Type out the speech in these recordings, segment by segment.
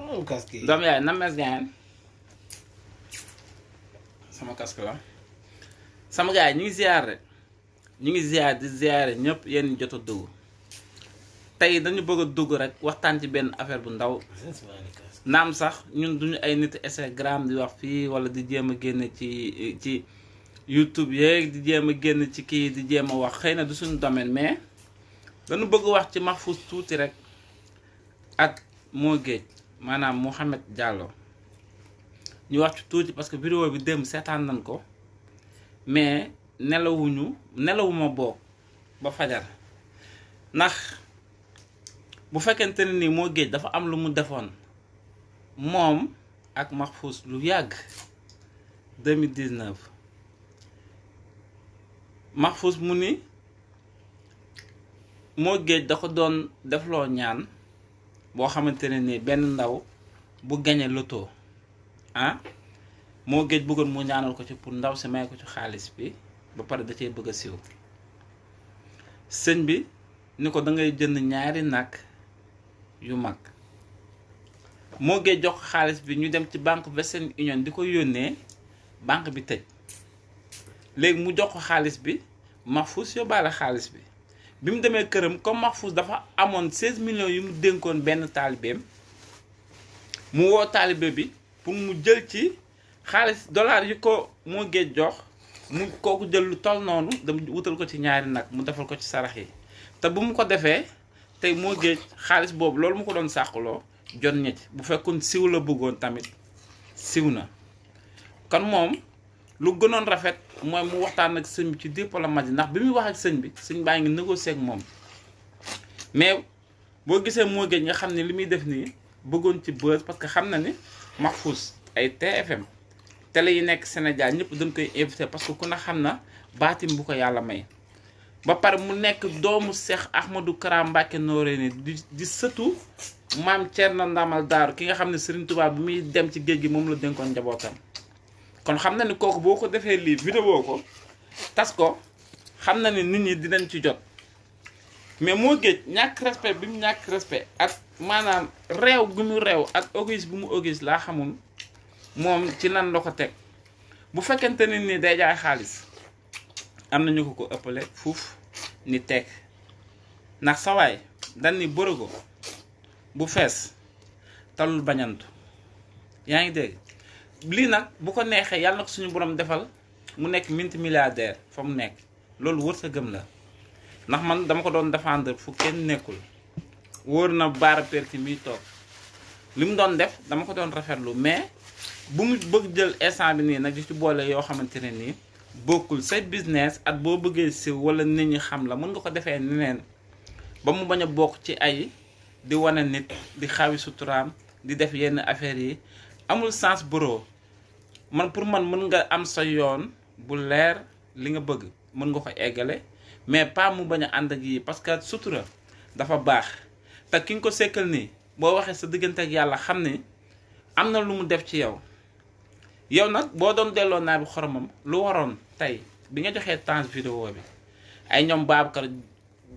moom casque yi. doom yaay namees gaañ sama casque la sama gars yi ñu ngi ziar rek ñu ngi ziar di ziare ñëpp yéen jot a dugg tey dañu bëgg a dugg rek waxtaan ci benn affaire bu ndaw naam sax ñun duñu ay nit Instagram di wax fii wala di jéem a génne ci YouTube yeeg di jéem a génn ci kii di jéem a wax xëy na du suñu domaine mais dañu bëgg wax ci Mahfouz tuuti rek ak Mo Gates maanaam Mouhamed Diallo ñu wax ci tuuti parce que vidéo bi démb seetaan nañ ko mais nelawuma boog ba fajar ndax bu fekkente ne ni Mo Gates dafa am lu mu defoon moom ak Mahfouz lu yàgg 2019 Mahfouz mu ni Mo Gates da ko doon defloo ñaan boo xamante ne ni benn ndaw bu gañe loto Mo Gates bëggoon mu ñaanal ko ci pour ndaw si may ko ci xaalis bi ba pare da cee bëgg a siiw sëñ bi ni ko da ngay jënd ñaari nag yu mag Mo Gates jox xaalis bi ñu dem ci banque Western Union di ko yónnee banque bi tëj léegi mu jox ko xaalis bi Mahfouz yóbbaale xaalis bi bi mu demee këram comme Mahfouz dafa amoon 16 millions yu mu dénkoon benn taalibeem mu woo taalibe bi pour mu jël ci xaalis dollar yi ko Mo Gates jox mu kooku jël lu toll noonu dem wutal ko ci ñaari nag mu defal ko ci sarax yi te bu mu ko defee tey Mo Gates xaalis boobu loolu mu ko doon sàquloo jot ñetti bu fekkoon siw la bëggoon tamit siw na kon moom lu gënoon rafet mooy mu waxtaan ak sëñ bi ci diplomatie ndax bi muy wax ak sëñ baa ngi négocier ak moom mais boo gisee Mo Gates nga xam ne li muy def nii bëggoon ci buzz parce que xam na ni Mahfouz ay TFM télé yi nekk Sénégal ñëpp dañ koy invité parce que ku ne xam na baatim bu ko yàlla may ba pare mu nekk doomu Cheikh Ahmadou Kara Mbacké Noreyni di sëtu maam Thierno Ndamal Daaru ki nga xam ne Serigne Touba bi muy dem ci géej gi moom la dénkoon njabootam kon xam na ni kooku boo ko defee lii vidéo ko tas ko xam na ni nit ñi dinañ ci jot mais Mo Gates ñàkk respect bi mu ñàkk respect ak maanaam réew gu mu réew ak ogis bu mu ogis laa xamul moom ci lan la ko teg bu fekkente ne ni day jaay xaalis am na ñu ko ëppale fuuf ni teg ndax sawaay dañ ni bërëgo bu fees talul bañantu yaa ngi dégg lii nag bu ko neexee yàlla na ko suñu borom defal mu nekk multimilliardaire fa mu nekk loolu wërsëgam la ndax man dama ko doon défendre fu kenn nekkul wóor na baara perti miy toog li mu doon def dama ko doon rafetlu mais bu mu bëgg jël instant bi nii nag di ci boole yoo xamante ne nii bokkul say business at boo bëggee siw wala nit ñi xam la mën nga ko defee neneen ba mu bañ a bokk ci ay di wane nit di xawi suturaam di def yenn affaires yi amul sens bro man pour man mën nga am sa yoon bu leer li nga bëgg mën nga ko eggale mais pas mu bañ a ànd ak yi parce que sutura dafa baax te ki nga ko sekkal nii boo waxee sa diggante ak yàlla xam ni am na lu mu def ci yow nag boo doon delloo naa bi xoromam lu waroon tey bi nga joxee temps vidéo bi ay ñoom Babacar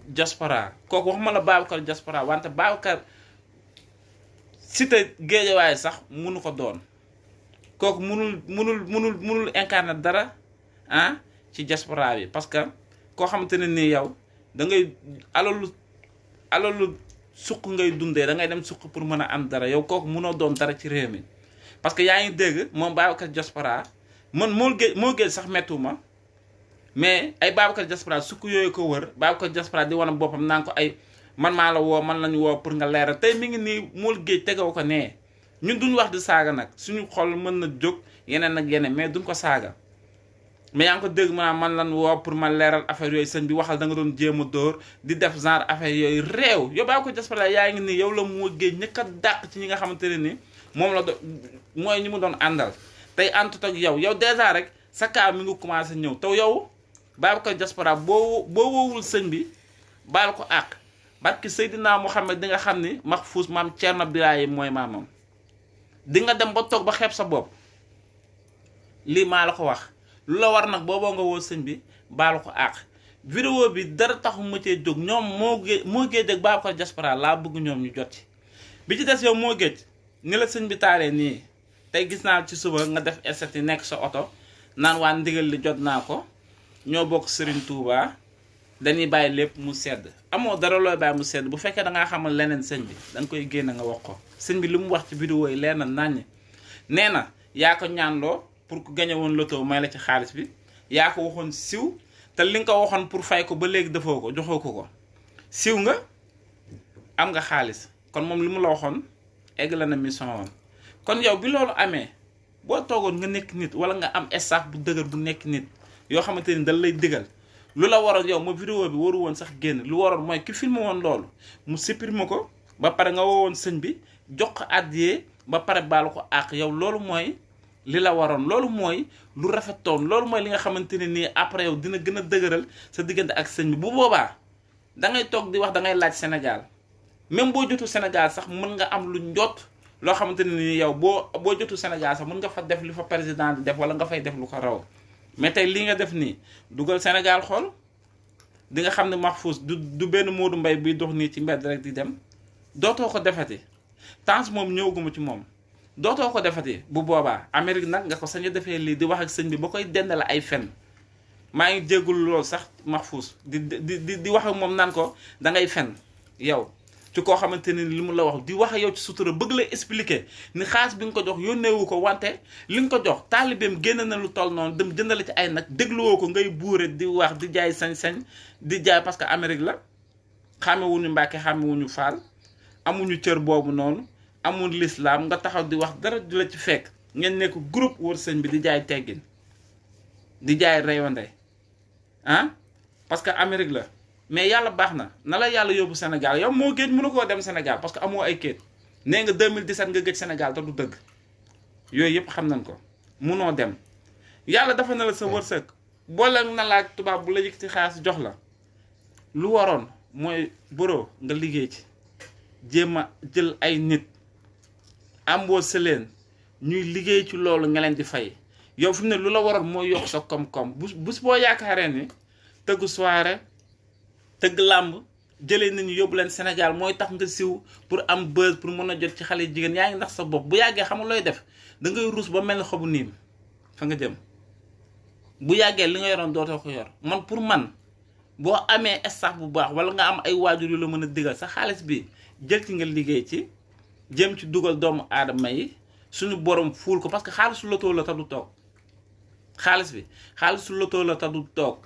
Diaspora kooku waxuma la Babacar Diaspora wante Babacar cité Géejawaay sax munu ko doon kooku munul incarner dara ci diaspora bi parce que koo xamante ne nii yow da ngay alalu suq ngay dundee da ngay dem suq pour mën a am dara yow kooku munoo doon dara ci réew mi parce que yaa ngi dégg moom Babacar Diaspora man Mo Gates sax mettuma mais ay Babacar Diaspora sukk yooyu ko wër Babacar Diaspora di wane boppam naan ko ay man maa la woo man lañu woo pour nga leeral tey mi ngi nii Mo Gates tegaw ko nee ñun duñ wax di saaga nag suñu xol mën na jóg yeneen ak yeneen mais duñ ko saaga mais yaa ngi ko dégg maanaam man lan woo pour ma leeral affaire yooyu sëñ bi waxal da nga doon jéem a dóor di def genre affaire yooyu réew yow Babacar Diaspora yaa ngi nii yow la Mo Gates ñëkk a dàq ci ñi nga xamante ne ni moom la mooy ñi mu doon àndal tey àntut ak yow dèjà rek sa kaa mi ngi commencé ñëw taw yow Babacar Diaspora boo woowul sëñ bi baal ko àq barki Seydina Mouhamed di nga xam ni Mahfouz maam Thierno Birahim mooy maamam di nga dem ba toog ba xeeb sa bopp lii maa la ko wax lu la war nag booboo nga woo sëñ bi baalu ko àq vidéo bi dara taxu ma cee jóg ñoom Mo Gates ak Babacar Diaspora laa bëgg ñoom ñu jot ci bi ci des yow Mo Gates ni la sëñ bi taaree nii tey gis naa ci suba nga def esset yi nekk sa oto naan waa ndigal li jot naa ko ñoo bokk Serigne Touba dañuy bàyyi lépp mu sedd amoo dara looy bàyyi mu sedd bu fekkee da ngaa xamal leneen sëñ bi da nga koy génn nga wax ko sëñ bi li mu wax ci vidéo yi leer na naññ nee na yaa ko ñaanloo pour ku gañe woon loto may la ci xaalis bi yaa ko waxoon siw te li nga ko waxoon pour fay ko ba léegi defoo ko joxoo ko siw nga am nga xaalis kon moom li mu la waxoon egg la na mission woon kon yow bi loolu amee boo toogoon nga nekk nit wala nga am staff bu dëgër bu nekk nit yoo xamante ni dal lay digal lu la waroon yow ma vidéo bi waru woon sax génn lu waroon mooy ki filmé woon loolu mu supprimer ko ba pare nga woowoon sëñ bi jox ko àddiyee ba pare baalu ko àq yow loolu mooy li la waroon loolu mooy lu rafetoon loolu mooy li nga xamante ne nii après yow dina gën a dëgëral sa diggante ak sëñ bi bu boobaa da ngay toog di wax da ngay laaj Sénégal même boo jotu Sénégal sax mën nga am lu njot loo xamante ne nii yow boo jotu Sénégal sax mën nga fa def li fa président di def wala nga fay def lu ko raw mais tey lii nga def nii dugal Sénégal xool di nga xam ne Mahfouz du benn Modou Mbaye buy dox nii ci mbedd rek di dem dootoo ko defati temps moom ñëwaguma ci moom dootoo ko defati bu boobaa Amérique nag nga ko sañ a defee lii di wax ak sëñ bi ba koy dendale ay fen maa ngi jéggul loolu sax Mahfouz di wax ak moom naan ko da ngay fen yow ci koo xamante ni li mu la wax di wax yow ci sutura bëgg la expliquer ni xaalis bi nga ko jox yónneewu ko wante li nga ko jox taalibeem génn na lu toll noonu dem jëndale ci ay nag dégluwoo ko ngay buure di wax di jaay sañ-sañ di jaay parce que Amérique la xàmmewuñu Mbàkke xàmmewuñu Faal amuñu cër boobu noonu amul lislaam nga taxaw di wax dara du la ci fekk ngeen nekk groupe wër sëñ bi di jaay teggin di jaay reyonde ah parce que Amérique la mais yàlla baax na la yàlla yóbbu Sénégal yow moo géej mënu koo dem Sénégal parce que amoo ay kéet nee nga 2017 nga géej Sénégal te du dëgg yooyu yëpp xam nañ ko munoo dem yàlla dafa na la sa wërsëg boole na la ak tubaab bu la yëkkati xaalis jox la lu waroon mooy boro nga liggéey ci jéem a jël ay nit embauché leen ñuy liggéey ci loolu nga leen di fay yow fi mu ne lu la waroon mooy yokk sa koom-koom bus boo yaakaaree ni tëgg soirée tëgg làmb jëlee nit ñi yóbbu leen Sénégal mooy tax nga siw pour am buzz pour mën a jot ci xale jigéen yaa ngi ndax sa bopp bu yàggee xamul looy def da ngay ruus ba mel ni xobu niim fa nga jëm bu yàggee li nga yoroon dootoo ko yor man pour man boo amee staff bu baax wala nga am ay waajur yu la mën a digal sa xaalis bi jël ci nga liggéey ci jëm ci dugal doomu aadama yi suñu borom fuul ko parce que xaalisu loto la te du toog xaalis bi xaalisu loto la te du toog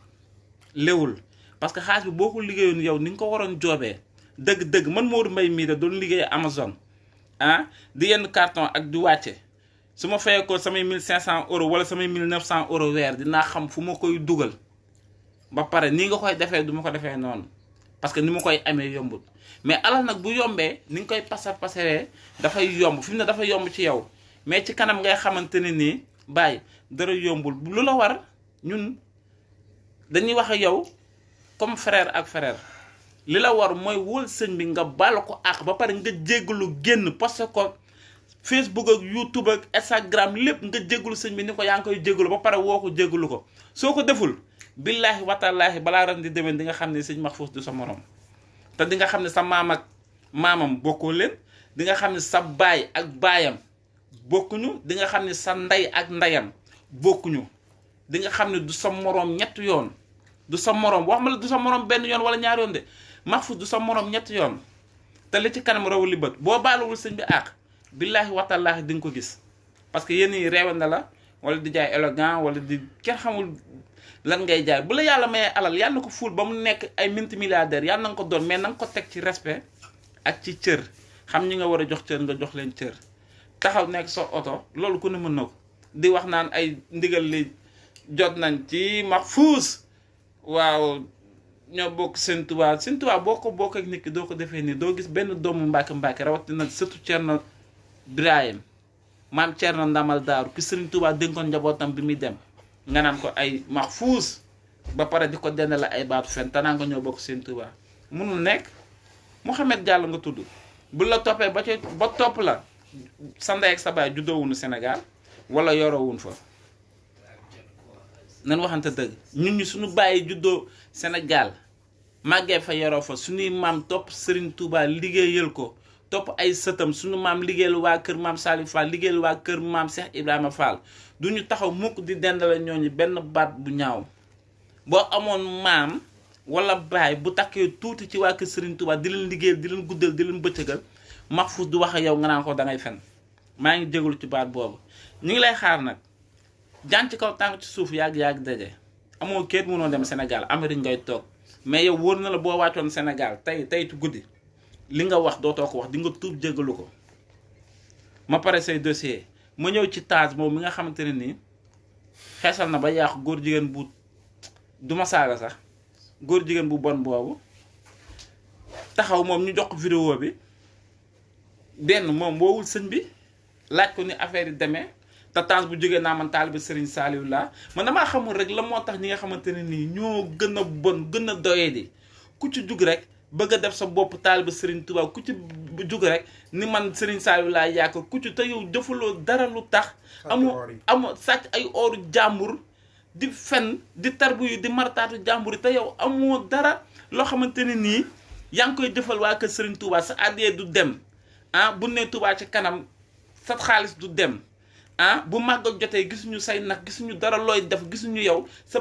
léwul parce que xaalis bi boo ko liggéeyoon yow ni nga ko waroon joobee dëgg-dëgg man Modou Mbaye mii da doon liggéey Amazon di yenn carton ak di wàcce su ma fayee ko samay 1500 euros wala samay 1900 euros weer dinaa xam fu ma koy dugal ba pare nii nga koy defee du ma ko defee noonu parce que ni ma koy amee yombul mais alal nag bu yombee ni nga koy passeree dafay yomb fi mu ne dafa yomb ci yow mais ci kanam ngay xamante ne nii bàyyi dara yombul lu la war ñun dañuy wax ak yow comme frère ak frère li la war mooy wóol sëñ bi nga baal ko ak ba pare nga jéggalu génn parce que Facebook ak YouTube ak Instagram lépp nga jéggalu sëñ bi ni ko yaa ngi koy jéggalu ba pare woo ko jéggalu ko soo ko deful billaahi watallaahi balaa ren di demee di nga xam ne sëñ Mahfouz du sa morom te di nga xam ne sa maam ak maamam bokkoo leen di nga xam ne sa baay ak baayam bokkuñu di nga xam ne sa ndey ak ndeyam bokkuñu di nga xam ne du sa moroom ñett yoon du sa moroom wax ma la du sa moroom benn yoon wala ñaari yoon de Mahfouz du sa moroom ñett yoon te li ci kanam rawu li bët boo baaluwul sëñ bi àq billaahi watallaahi di nga ko gis parce que yéen ñi reewe na la wala di jaay élégant wala di kenn xamul lan ngay jaay bu la yàlla mayee alal yàlla na ko fuul ba mu nekk ay multimilliardaires yàlla na nga ko doon mais na nga ko teg ci respect ak ci cër xam ñi nga war a jox cër nga jox leen cër taxaw nekk sa oto loolu ku ne mën na ko di wax naan ay ndigal li jot nañ ci Mahfouz waaw ñoo bokk Sëñ Tuubaa boo ko bokk ak nit ki doo ko defee nii doo gis benn doomu Mbàkke rawatina surtout Cerno Birahim maam Cerno Ndamal Daaru ki Sëñ Tuubaa dénkoon njabootam bi muy dem nga naan ko ay Mahfouz ba pare di ko dendale ay baatu fen te naan ko ñoo bokk Sëñ Tuubaa mënul nekk Mouhamed Diallo nga tudd bu la toppee ba topp la sa ndey ak sa baay juddoowuñu Sénégal wala yorowuñ fa nan waxante dëgg ñun ñu suñu bàyyi juddoo Sénégal màggee fa yoroo fa suñuy maam topp Serigne Touba liggéeyal ko topp ay sëtam suñu maam liggéeyal waa kër maam Salif Fall liggéeyal waa kër maam Cheikh Ibrahima Fall du ñu taxaw mukk di dendale ñooñu benn baat bu ñaaw. boo amoon maam wala baay bu takkee tuuti ci waa kër Serigne Touba di leen liggéeyal di leen guddal di leen bëccëgal Mahfouz du wax ak yow nga naan ko dangay fen. maa ngi jégalu ci baat boobu ñu ngi lay xaar nag jaan ci kaw tànk ci suuf yàgg daje amoo kéet mënoo dem Sénégal Amérique ngay toog mais yow wóor na la boo wàccoon Sénégal tey ci guddi li nga wax dootoo ko wax di nga tuub jégalu ko. ma pare say dossier ma ñëw ci Tange moom mi nga xamante ne nii xeesal na ba yàqu góor jigéen bu duma saaga sax góor jigéen bu bon boobu taxaw moom ñu jox ko vidéo bi benn moom woowul sëñ bi laaj ko ni affaire yi demee te Tange bu jógee naa man taalibe Serigne Saliou laa man damaa xamul rek la moo tax ñi nga xamante ne nii ñoo gën a bon gën a doyadi ku ci jug rek bëgg a def sa bopp taalibe Serigne Touba ku ci jug rek ni man Serigne Saliou laa yaakaar ku ci te yow defuloo dara lu tax amoo sàcc ay ooru jàmbur di fen di tarbu di martaatu jàmbur yi te yow amoo dara loo xamante ne nii yaa ngi koy defal waa kër Serigne Touba sa àddee du dem bu ne Touba ci kanam sa xaalis du dem bu màggal jotee gisuñu say nag gisuñu dara looy def gisuñu yow sa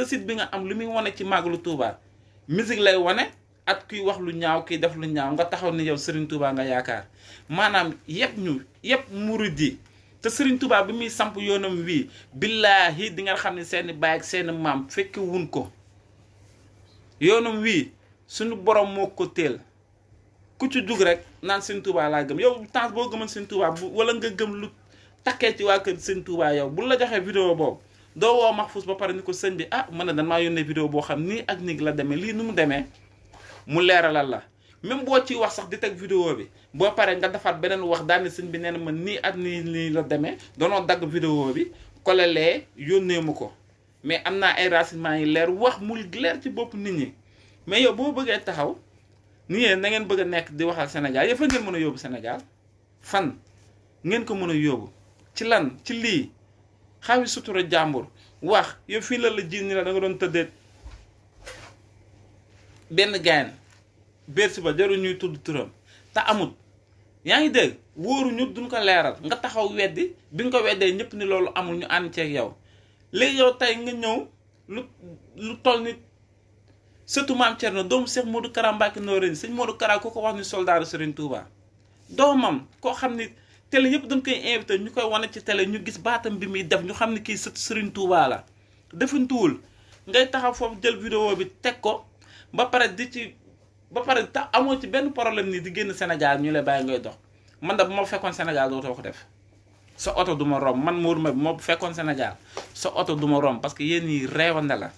site bi nga am lu muy wane ci màggalu Touba musique lay wane at kuy wax lu ñaaw kiy def lu ñaaw nga taxaw ni yow Serigne Touba nga yaakaar maanaam yëpp murid yi te Serigne Touba bi muy samp yoonam wii billaahi di nga xam ne seeni baay ak seeni maam fekk wun ko yoonam wii suñu borom moo ko teel ku ci jug rek naan Serigne Touba laa gëm yow Tange boo gëmoon Serigne Touba wala nga gëm lu takkee ci waa kër Serigne Touba yow bu la joxee vidéo boobu doo woo Mahfouz ba pare ni ko sëñ bi man dan maa yónnee vidéo boo xam nii ak nii la demee lii nu mu demee mu leeralal la même boo ciy wax sax di teg vidéo bi boo paree nga defaat beneen wax daal ni sëñ bi nee na ma nii ak nii la demee doonoo dagg vidéo bi kolelee yónnee mu ko mais am naa ay renseignements yi leer wax mu leer ci bopp nit ñi mais yow boo bëggee taxaw ni yéen na ngeen bëgg a nekk di waxal Sénégal yow fan ngeen mën a yóbbu Sénégal fan ngeen ko mën a yóbbu ci lan ci lii xawi sutura jàmbur wax yow fii la ji ni la da nga doon tëddee benn gayan bersi ba jarul ñuy tudd turam te amut yaa ngi dégg wóoru ñu duñ ko leeral nga taxaw weddi bi nga ko weddee ñëpp ni loolu amul ñu ànd ceeg yow léegi yow tey nga ñëw lu toll ni surtout maam Thierno doomu Cheikh Modou Kara Mbacké Noreyni sëñ Modou Kara ku ko wax ni soldaaru Serigne Touba doomam koo xam ni télé yëpp dañ koy invité ñu koy wane ci télé ñu gis baatam bi muy def ñu xam ni kii sët Serigne Touba la defantuwul ngay taxaw foofu jël vidéo bi teg ko ba pare tax amoo ci benn problème nii di génn Sénégal ñu lay bàyyi ngay dox man da bu ma fekkoon Sénégal dootoo ko def sa oto du ma romb man Mourou Mbaye bu ma fekkoon Sénégal sa oto du ma romb parce que yéen ñi reewande la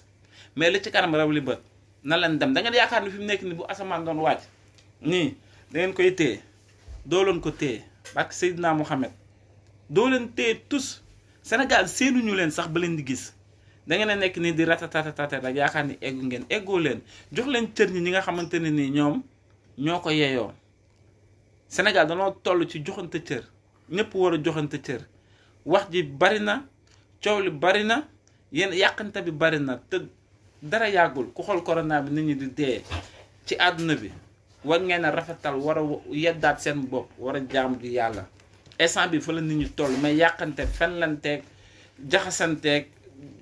mais li ci kanam raw li bët na leen dem da ngeen yaakaar ni fi mu nekk ni bu asamaan doon wàcc nii da ngeen koy téye doo leen ko téye parce que Seydina Mouhamed doo leen téye tous Sénégal seenuñu leen sax ba leen di gis da ngeen a nekk nii di ratatatate rek yaakaar ni eggu ngeen eggoo leen jox leen cër ñi nga xamante ne nii ñoom ñoo ko yeyoo Sénégal danoo toll ci joxante cër ñëpp war a joxante cër wax ji bari na coow li bari na yéen yàqante bi bari na te dara yàggul ku xool corona bi nit ñi di dee ci àdduna bi war ngeen a rafetal war a yeddaat seen bopp war a jaam ji yàlla instant bi fa la nit ñi toll mais yàqante fenlanteeg jaxasanteeg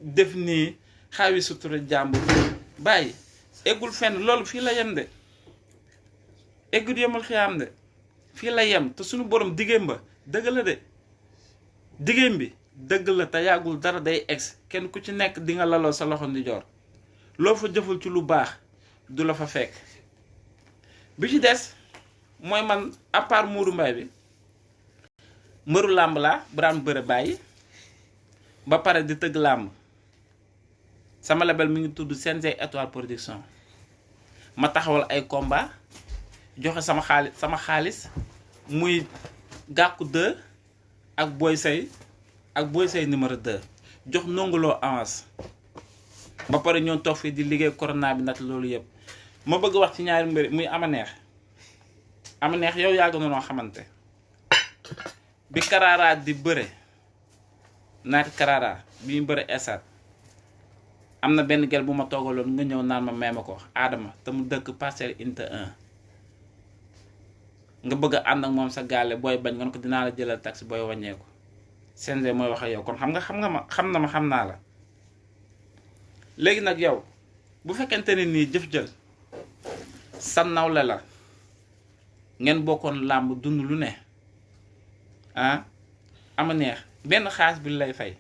def nii xaawi sutura jàmbur bàyyi eggul fenn loolu fii la yem de eggul yemul xiyaam de fii la yem te suñu borom diggéem ba dëgg la de diggéem bi dëgg la te yàggul dara day egg kenn ku ci nekk di nga laloo sa loxo ndi joor loo fa jëful ci lu baax du la fa fekk bi ci des mooy man à part Mourou Mbaye bi mbëru làmb laa bu daan bëre bàyyi ba pare di tëgg làmb sama label mi ngi tudd CNG Étoile Production ma taxawal ay combat joxe sama xaalis muy Gàkku 2 ak Boy Sey numéro 2 jox nongoloo avance ba pare ñoo toog fii di liggéey corona bi nag loolu yëpp ma bëgg wax ci ñaari mbir muy ama neex yow yàgg na noo xamante bi Karara di bëre naati Karara bi ñu bëre esat am na benn gel bu ma toogaloon nga ñëw naan ma may ma ko Adama te mu dëkk Parcelles Unité 1 nga bëgg a ànd ak moom sa gaale booy bañ nga ne ko dinaa la jëlal taxi booy wàññeeku CNG mooy wax ak yow kon xam naa la léegi nag yow bu fekkente ne nii jëf jël sa nawle la ngeen bokkoon làmb dund lu ne ama neex benn xaalis bi lay fay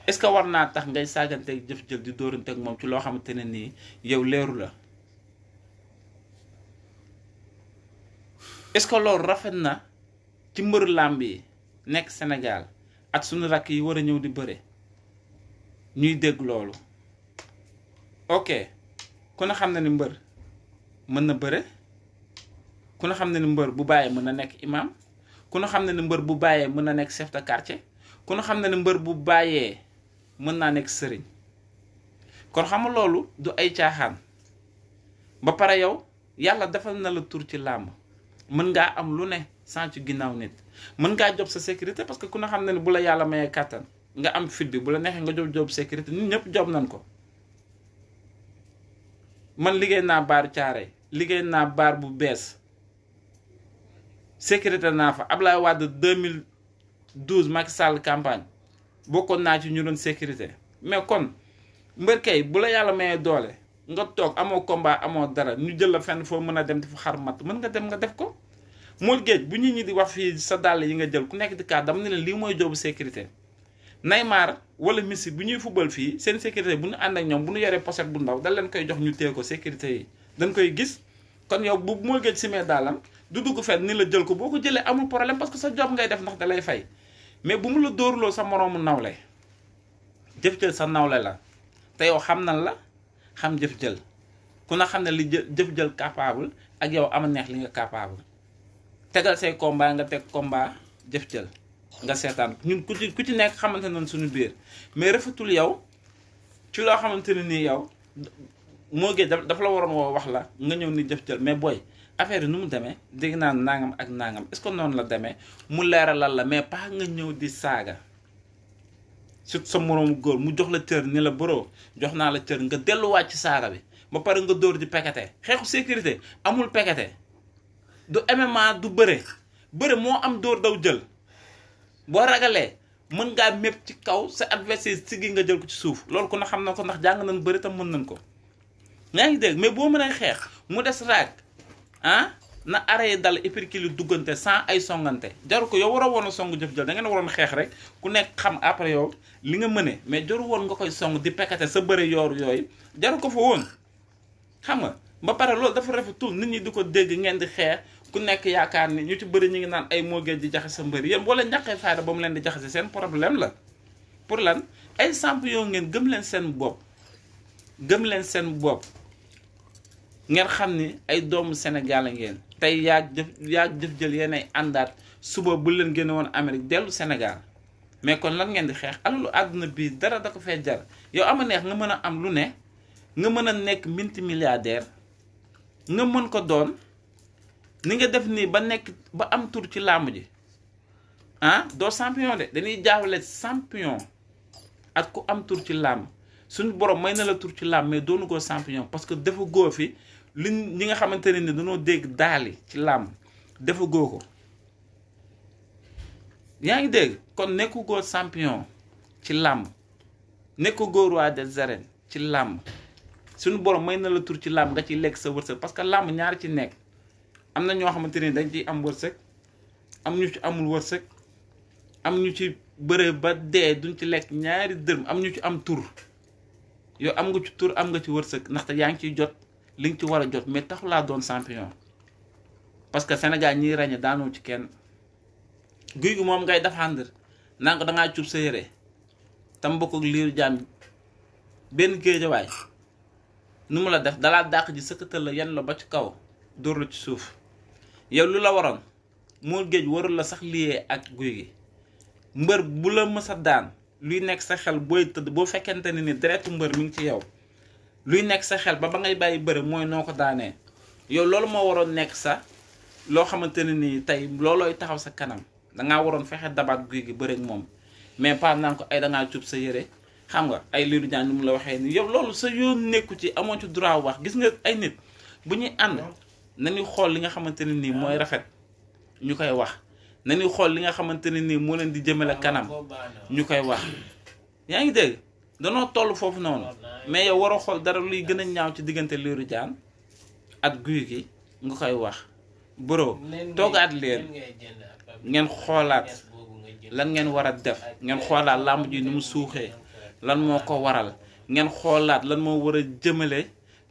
est-ce que war naa tax ngay saaganteeg jëf jël di dóoranteeg moom ci loo xamante ne nii yow leeru la est-ce que loolu rafet na ci mbëru làmb yi nekk Sénégal ak suñu rakk yi war a ñëw di bëre ñuy dégg loolu ok ku ne xam na ni mbër mën na bëre ku ne xam na ni mbër bu bàyyee mën na nekk imam ku ne xam na ni mbër bu bàyyee mën na nekk chef de quartier ku ne xam na ni mbër bu bàyyee mën naa nekk sëriñ kon xam nga loolu du ay caaxaan ba pare yow yàlla defal na la tur ci làmb mën ngaa am lu ne sans ci ginnaaw nit mën ngaa job sa sécurité parce que ku ne xam na ni bu la yàlla mayee kàttan nga am fit bi bu la neexee nga job sécurité ñun ñëpp job nañ ko man liggéey naa baar caare liggéey naa baar bu bees sécurité naa fa Ablaye Wade 2012 Macky Sall campagne bokkoon naa ci ñu doon sécurité mais kon mbër kay bu la yàlla mayee doole nga toog amoo combat amoo dara ñu jël la fenn foo mën a dem di fu xar mat mën nga dem nga def ko mool géej bu nit ñi di wax fii sa dàll yi nga jël ku nekk di kaat dama ne leen lii mooy jobu sécurité Neymar wala Messi bu ñuy football fii seen sécurité bu ñu ànd ak ñoom bu ñu yoree pochette bu ndaw da leen koy jox ñu téye ko sécurité yi dañ koy gis kon yow bu mool géej simee dàllam du dugg fenn ni la jël ko boo ko jëlee amul problème parce que sa job ngay def ndax da lay fay mais bu mu la dóorloo sa moroomu nawle jëf jël sa nawle la te yow xam nan la xam jëf jël ku na xam ne li jëf jël capable ak yow ama neex li nga capable tegal say combat nga teg combat jëf jël nga seetaan ñun ku ci nekk xamante nañ suñu biir mais rafetul yow ci loo xamante ne nii yow moo gee dafa la waroon woo wax la nga ñëw ni jëf jël mais booy affaire yi nu mu demee dégg naa nangam ak nangam est-ce que noonu la demee mu leeralal la mais pas nga ñëw di saaga surtout sa moroomu góor mu jox la cër ni la bro jox naa la cër nga delluwaat ci saaga bi ba pare nga dóor di pekete xeexu sécurité amul pekete du MMA du bëre moo am dóor daw jël boo ragalee mën ngaa mépp ci kaw sa adversaire siggi nga jël ko ci suuf loolu ku na xam na ko ndax jàng nañ bëri tam mën nañ ko yaa ngi dégg mais boo mënee xeex mu des raag na arrêté dal épirkili duggante sans ay songante jaru ko yow war a woon a song jëf jël da ngeen waroon xeex rek ku nekk xam après yow li nga mëne mais jaru woon nga koy song di pekate sa bëre yooru yooyu jaru ko fa woon xam nga ba pare loolu dafa rafetul nit ñi di ko dégg ngeen di xeex ku nekk yaakaar ni ñu ci bëri ñu ngi naan ay moo géej di jaxase sa mbëri yéen boo leen ñàkkee fayda ba mu leen di jaxase seen problème la pour lan ay champion ngeen gëm leen seen bopp ngeen xam ni ay doomu Sénégal ngeen tey yaag jëf jël yéen ay àndaat suba bu leen génne woon Amérique dellu Sénégal mais kon lan ngeen di xeex alalu àdduna bii dara da ko fee jar yow ama neex nga mën a am lu ne nga mën a nekk multimilliardaire nga mën ko doon ni nga def nii ba nekk ba am tur ci làmb ji doo champion de dañuy jaawale champion ak ku am tur ci làmb suñu borom may na la tur ci làmb mais doonu goo champion parce que dafa góo fi li ñi nga xamante ne ni dañoo dégg daali ci làmb dafa góo ko yaa ngi dégg kon nekku góor champion ci làmb nekku góor roi des arènes ci làmb suñu borom may na la tur ci làmb nga ciy lekk sa wërsëg parce que làmb ñaari ci nekk am na ñoo xamante ni dañ ciy am wërsëg am ñu ci amul wërsëg am ñu ci bëre ba dee duñ ci lekk ñaari dërëm am ñu ci am tur yow am nga ci tur am nga ci wërsëg ndaxte yaa ngi ciy jot li nga ci war a jot mais taxu laa doon champion parce que Sénégal ñiy ràññee daanoo ci kenn guy gi moom ngay défendre naan ko dangaa cub sa yére tam bokk ak liiru jaan benn géejawaay nu mu la def dalaa dàq ji sëkkatal la yan la ba ci kaw dóor la ci suuf yow lu la waroon moo géej warul la sax liyee ak guy gi mbër bu la mës a daan luy nekk sa xel booy tëdd boo fekkente ne ni deretu mbër mi ngi ci yow luy nekk sa xel ba ngay bàyyi bëre mooy noo ko daanee yow loolu moo waroon nekk sa loo xamante ne ni tey loolooy taxaw sa kanam dangaa waroon fexe dabaat guy gi bëre ak moom mais pas naan ko ay dangaa cub sa yére xam nga ay liiru jaan ni mu la waxee ni yow loolu sa yoon nekku ci amoo ci droit wax gis nga ay nit bu ñuy ànd nañu xool li nga xamante ne nii mooy rafet ñu koy wax nañu xool li nga xamante ne nii moo leen di jëmale kanam ñu koy wax yaa ngi dégg danoo toll foofu noonu mais yow waroo xool dara luy gën a ñaaw ci diggante Lirou Diane ak Gouye Gui nga koy wax bro toogaat leen ngeen xoolaat lan ngeen war a def ngeen xoolaat làmb ji ni mu suuxee lan moo ko waral ngeen xoolaat lan moo war a jëmale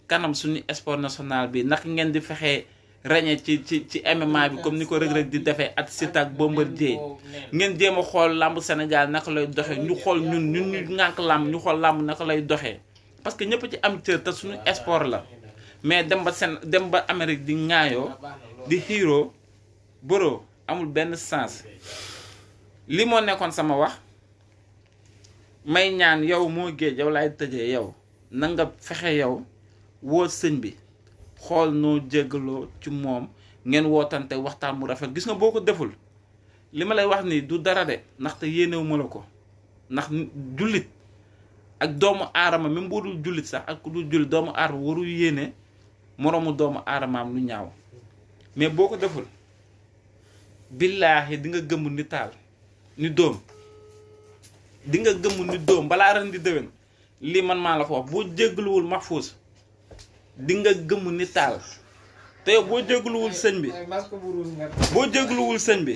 kanam suñu sport national bi naka ngeen di fexee ràññee ci MMA bi comme ni ko Reug Reug di defee at Siteu ak Bombardier ngeen jéem a xool làmb Sénégal naka lay doxee ñu xool ñun ñu ŋànk làmb ñu xool làmb naka lay doxee parce que ñëpp ci am cër te suñu sport la mais dem ba Amérique di ŋaayoo di xiiroo boro amul benn sens li moo nekkoon sama wax may ñaan yow moo géej yow laay tëjee yow na nga fexe yow woo sëñ bi xool noo jéggaloo ci moom ngeen wootante waxtaan mu rafet gis nga boo ko deful li ma lay wax nii du dara de ndaxte yéenewu ma la ko ndax jullit ak doomu aadama même boo dul jullit sax ak ku dul jullit doomu aadama warul yéene moroomu doomu aadamaam lu ñaaw mais boo ko deful billaahi di nga gëmm ni taal ni doom di nga gëmm ni doom balaa ren di déwén lii man maa la ko wax boo jéggaluwul Mahfouz di nga gëmm ni taal te yow boo jéggaluwul sëñ bi